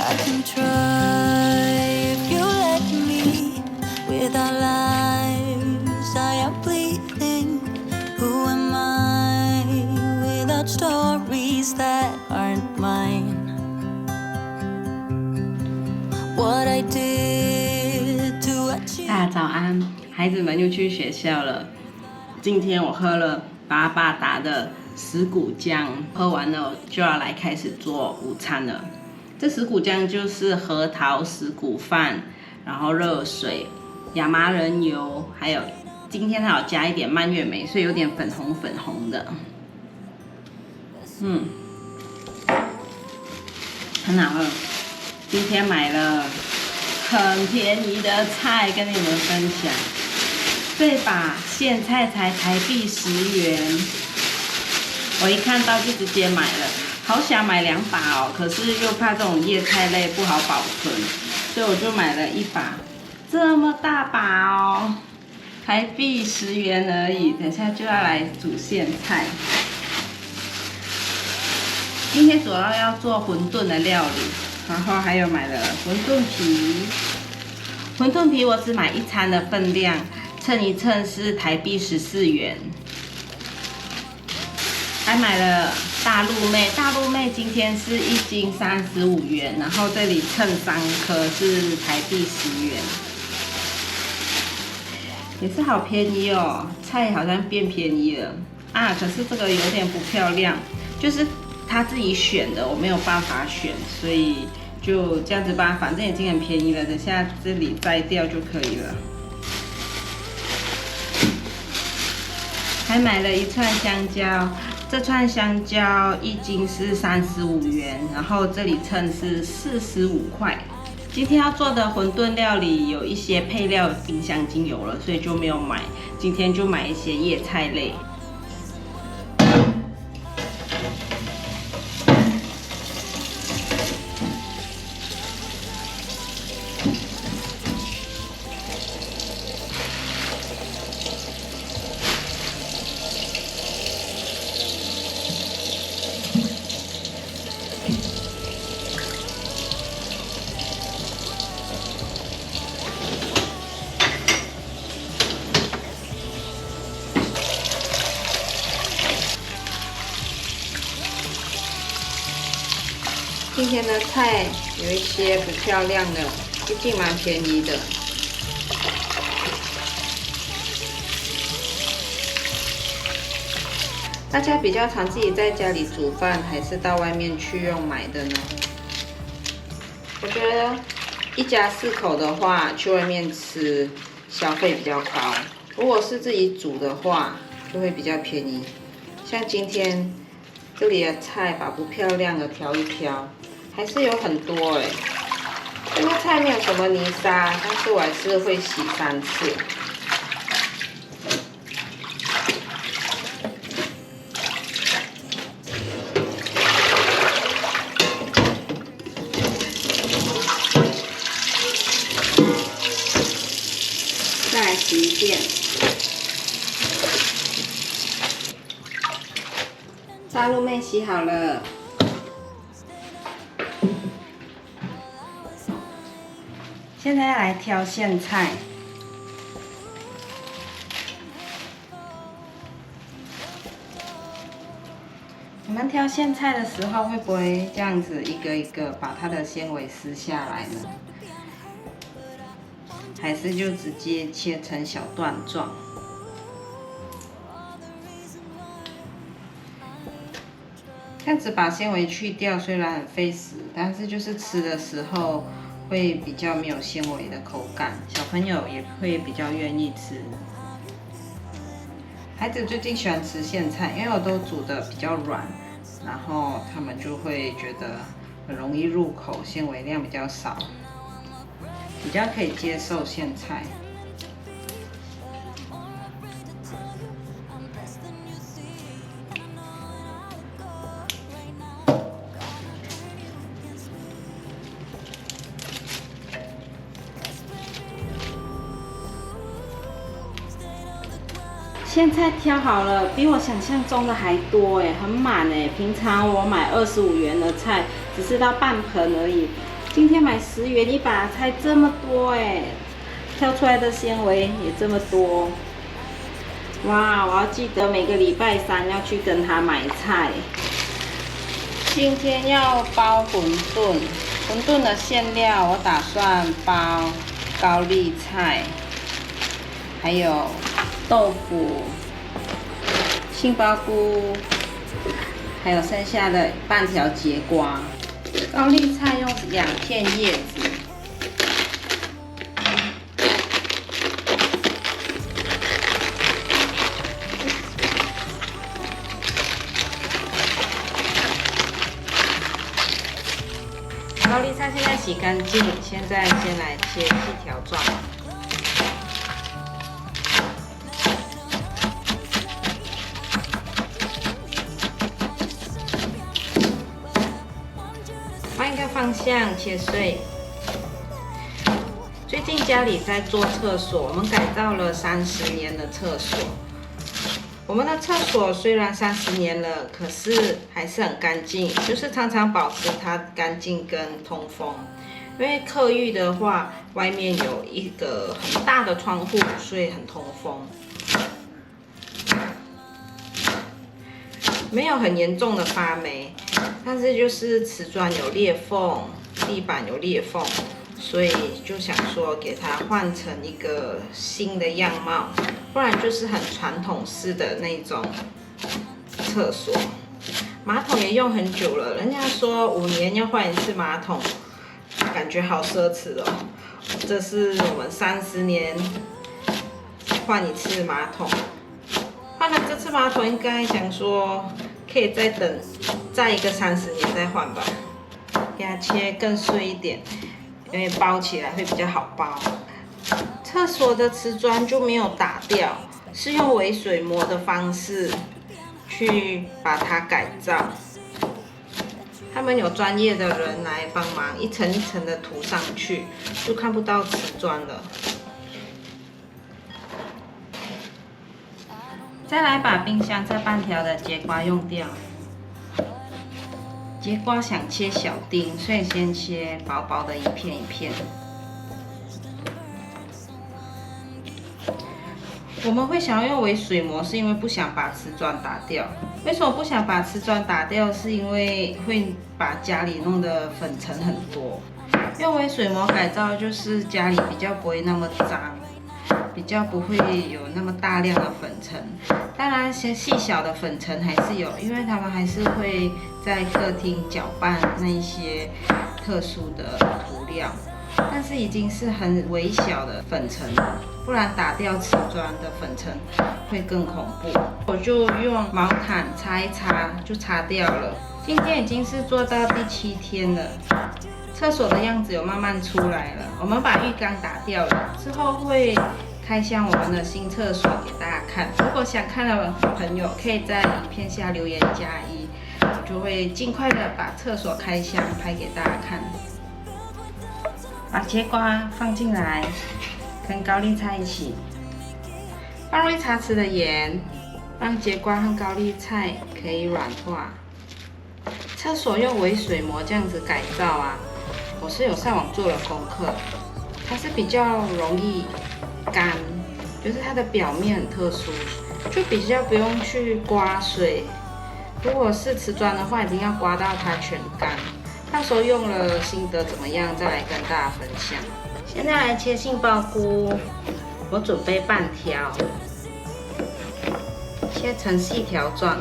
I can try if you let me. Without lies, I am bleeding. Who am I without stories that aren't mine? What I did to achieve. 大家早安，孩子们又去学校了。今天我喝了巴巴达的石谷浆，喝完了就要来开始做午餐了。这石谷浆就是核桃石谷饭，然后热水、亚麻仁油，还有今天还有加一点蔓越莓，所以有点粉红粉红的。很好喝。今天买了很便宜的菜跟你们分享，这把苋菜才台币10元，我一看到就直接买了，好想买2把哦，可是又怕这种叶菜类不好保存，所以我就买了1把，这么大把哦，台币10元而已，等下就要来煮苋菜。今天主要做馄饨的料理。然后还有买了馄饨皮，馄饨皮我只买1餐的分量，称一称是台币14元。还买了大陆妹，大陆妹今天是1斤35元，然后这里称3颗是台币10元，也是好便宜哦。菜好像变便宜了啊，可是这个有点不漂亮，就是他自己选的，我没有办法选，所以就这样子吧，反正已经很便宜了，等下这里摘掉就可以了。还买了1串香蕉，这串香蕉1斤是35元，然后这里称是45块。今天要做的馄饨料理有一些配料冰箱已经有了，所以就没有买，今天就买一些叶菜类。今天的菜有一些不漂亮的，毕竟蛮便宜的。大家比较常自己在家里煮饭，还是到外面去用买的呢？我觉得一家4口的话，去外面吃消费比较高。如果是自己煮的话，就会比较便宜。像今天这里的菜，把不漂亮的挑一挑。还是有很多哎，这个菜没有什么泥沙，但是我还是会洗3次。再来洗一遍。大陆妹洗好了。现在要来挑苋菜，你们挑苋菜的时候会不会这样子一个一个把它的纤维撕下来呢？还是就直接切成小段状？这样子把纤维去掉，虽然很费时，但是就是吃的时候会比较没有纤维的口感，小朋友也会比较愿意吃。孩子最近喜欢吃苋菜，因为我都煮的比较软，然后他们就会觉得很容易入口，纤维量比较少，比较可以接受苋菜。苋菜挑好了，比我想象中的还多哎，很满哎。平常我买25元的菜，只是到半盆而已，今天买10元一把菜这么多哎，挑出来的纤维也这么多。哇，我要记得每个礼拜3要去跟他买菜。今天要包馄饨，馄饨的馅料我打算包高丽菜，还有豆腐、杏鲍菇，还有剩下的半条节瓜。高丽菜用2片叶子。高丽菜现在洗干净，现在先来切细条状。换一个方向切碎。最近家里在做厕所，我们改造了30年的厕所。我们的厕所虽然30年了，可是还是很干净，就是常常保持它干净跟通风。因为客浴的话，外面有一个很大的窗户，所以很通风。没有很严重的发霉，但是就是瓷砖有裂缝，地板有裂缝，所以就想说给它换成一个新的样貌。不然就是很传统式的那种厕所，马桶也用很久了，人家说5年要换一次马桶，感觉好奢侈哦。这是我们30年换一次马桶，换了这次马桶应该想说可以再一个30年再换吧，给它切更碎一点，因为包起来会比较好包。厕所的瓷砖就没有打掉，是用微水磨的方式去把它改造。他们有专业的人来帮忙，一层一层的涂上去，就看不到瓷砖了。再来把冰箱这半条的节瓜用掉。节瓜想切小丁，所以先切薄薄的一片一片。我们会想要用微水磨，是因为不想把瓷砖打掉。为什么不想把瓷砖打掉？是因为会把家里弄得粉尘很多。用微水磨改造，就是家里比较不会那么脏，比较不会有那么大量的粉尘。当然，些细小的粉尘还是有，因为他们还是会在客厅搅拌那一些特殊的涂料。但是已经是很微小的粉尘了，不然打掉瓷砖的粉尘会更恐怖。我就用毛毯擦一擦就擦掉了。今天已经是做到第7天了，厕所的样子有慢慢出来了。我们把浴缸打掉了，之后会开箱我们的新厕所给大家看。如果想看的朋友，可以在影片下留言加1，我就会尽快的把厕所开箱拍给大家看。把节瓜放进来，跟高丽菜一起，放入1茶匙的盐，让节瓜和高丽菜可以软化。厕所用微水磨这样子改造啊，我是有上网做了功课，它是比较容易干，就是它的表面很特殊，就比较不用去刮水。如果是瓷砖的话，一定要刮到它全干。到时候用了心得怎么样，再来跟大家分享。现在来切杏鲍菇，我准备半条，切成细条状，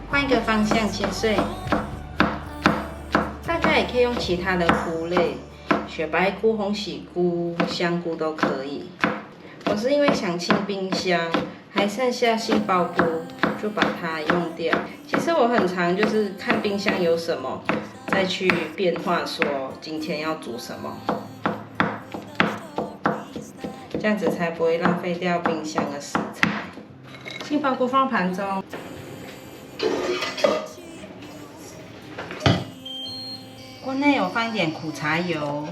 换一个方向切碎。大家也可以用其他的菇类，雪白菇、红喜菇、香菇都可以。我是因为想清冰箱，还剩下杏鲍菇，就把它用掉。其实我很常就是看冰箱有什么，再去变化说今天要煮什么，这样子才不会浪费掉冰箱的食材。杏鲍菇放盘中，锅内有放一点苦茶油，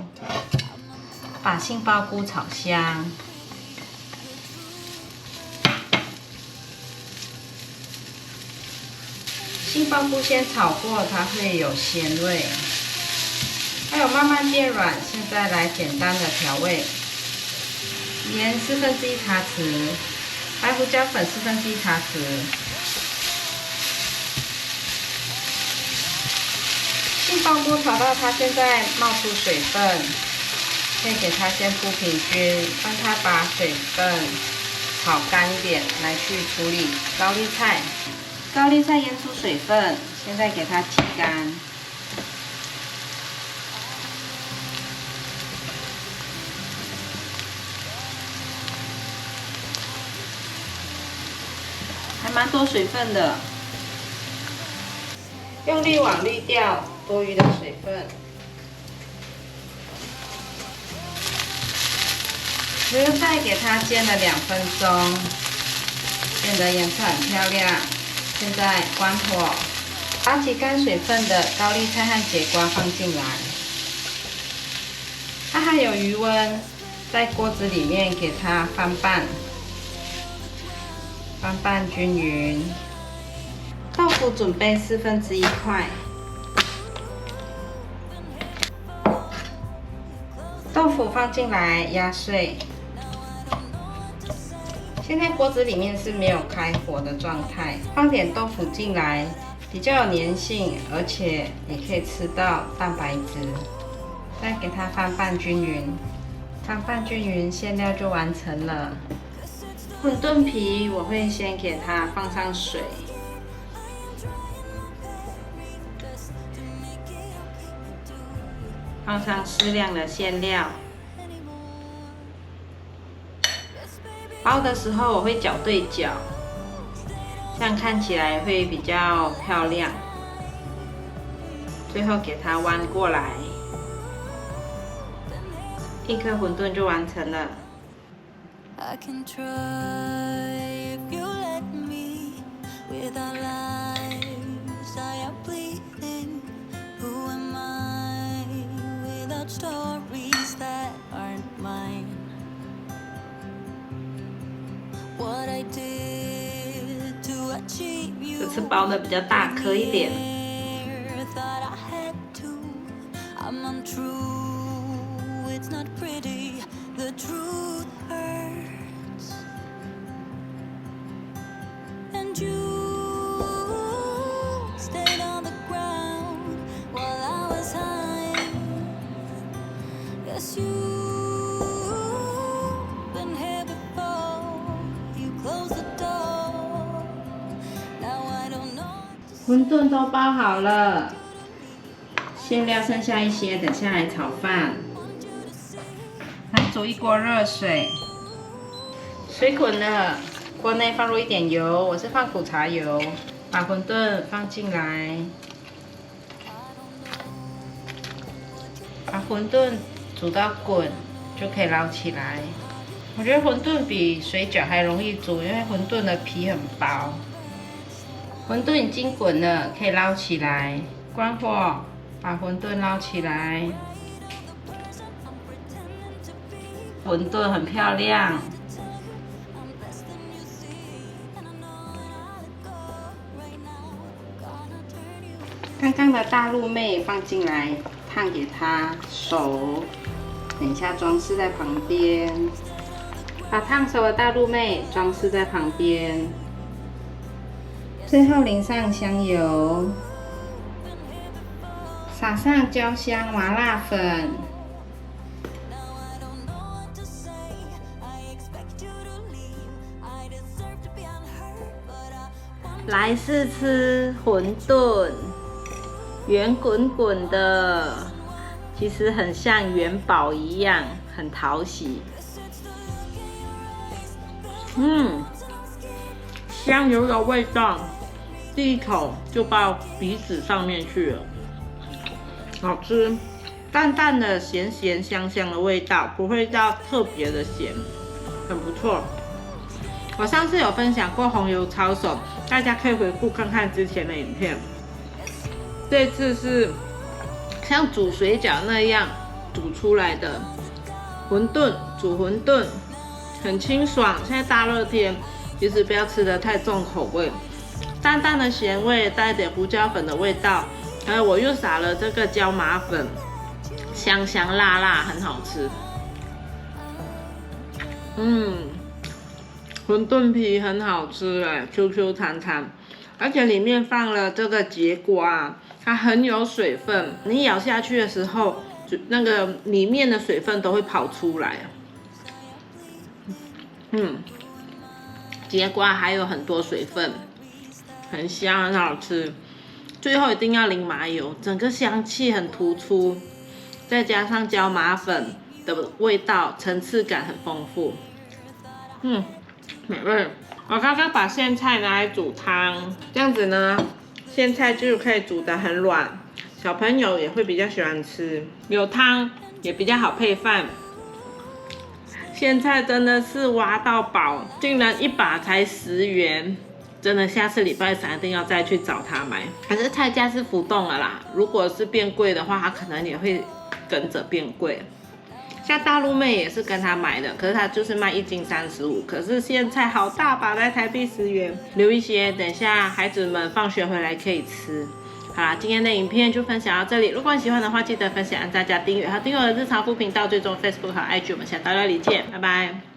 把杏鲍菇炒香。杏鲍菇先炒过，它会有鲜味。还有有慢慢变软。现在来简单的调味：盐1/4茶匙，白胡椒粉1/4茶匙。杏鲍菇炒到它现在冒出水分，可以给它先铺平均，让它把水分炒干一点，来去处理高丽菜。高丽菜腌出水分，现在给它挤干。还蛮多水分的，用滤网滤掉多余的水分。然后再给它煎了2分钟，变得颜色很漂亮。现在关火，把挤干水分的高丽菜和节瓜放进来。它还有余温，在锅子里面给它翻拌，翻拌均匀。豆腐准备1/4块，豆腐放进来压碎。现在锅子里面是没有开火的状态，放点豆腐进来，比较有粘性，而且也可以吃到蛋白质。再给它翻拌均匀，翻拌均匀，馅料就完成了。馄饨皮我会先给它放上水，放上适量的馅料。包的时候我会搅对角，这样看起来会比较漂亮。最后给它弯过来，一颗馄饨就完成了。I can try if you let me. With our lives, I am bleeding. Who am I without stories that aren't mine? What I did to achieve you. 这次包的比较大颗一点。Thought I had to. I'm untrue. It's not pretty. The truth hurts. And you stayed on the ground while I was high. Guess you've been here before. You closed the door. Now I don't know. 馄饨都包好了，馅料剩下一些，等下来炒饭。来煮一锅热水，水滚了，锅内放入一点油，我是放苦茶油，把馄饨放进来，把馄饨煮到滚就可以捞起来。我觉得馄饨比水饺还容易煮，因为馄饨的皮很薄。馄饨已经滚了，可以捞起来，关火，把馄饨捞起来。馄饨很漂亮，刚刚的大陆妹放进来，烫给它熟，等一下装饰在旁边。把烫熟的大陆妹装饰在旁边，最后淋上香油，撒上焦香麻辣粉。来试吃馄饨，圆滚滚的，其实很像元宝一样，很讨喜。香油的味道，第一口就到鼻子上面去了，好吃。淡淡的咸咸香香的味道，不会到特别的咸，很不错。我上次有分享过红油抄手，大家可以回顾看看之前的影片。这次是像煮水饺那样煮出来的馄饨，煮馄饨很清爽。现在大热天，其实不要吃得太重口味，淡淡的咸味，带点胡椒粉的味道，还有我又撒了这个椒麻粉，香香辣辣，很好吃。馄饨皮很好吃哎，Q Q 弹弹，而且里面放了这个节瓜，它很有水分，你咬下去的时候，那个里面的水分都会跑出来。节瓜还有很多水分，很香，很好吃。最后一定要淋麻油，整个香气很突出，再加上椒麻粉的味道，层次感很丰富。美味。我刚刚把苋菜拿来煮汤，这样子呢，苋菜就可以煮得很软，小朋友也会比较喜欢吃，有汤也比较好配饭。苋菜真的是挖到宝，竟然一把才10元，真的下次礼拜3一定要再去找他买。可是菜价是浮动了啦，如果是变贵的话，它可能也会跟着变贵。像大陆妹也是跟他买的，可是他就是卖1斤35，可是苋菜好大把，在台币10元，留一些，等一下孩子们放学回来可以吃。好啦，今天的影片就分享到这里，如果你喜欢的话，记得分享、按赞、加订阅，还有订阅我的日常副频道，追踪 Facebook 和 IG，我们下次到这里见，拜拜。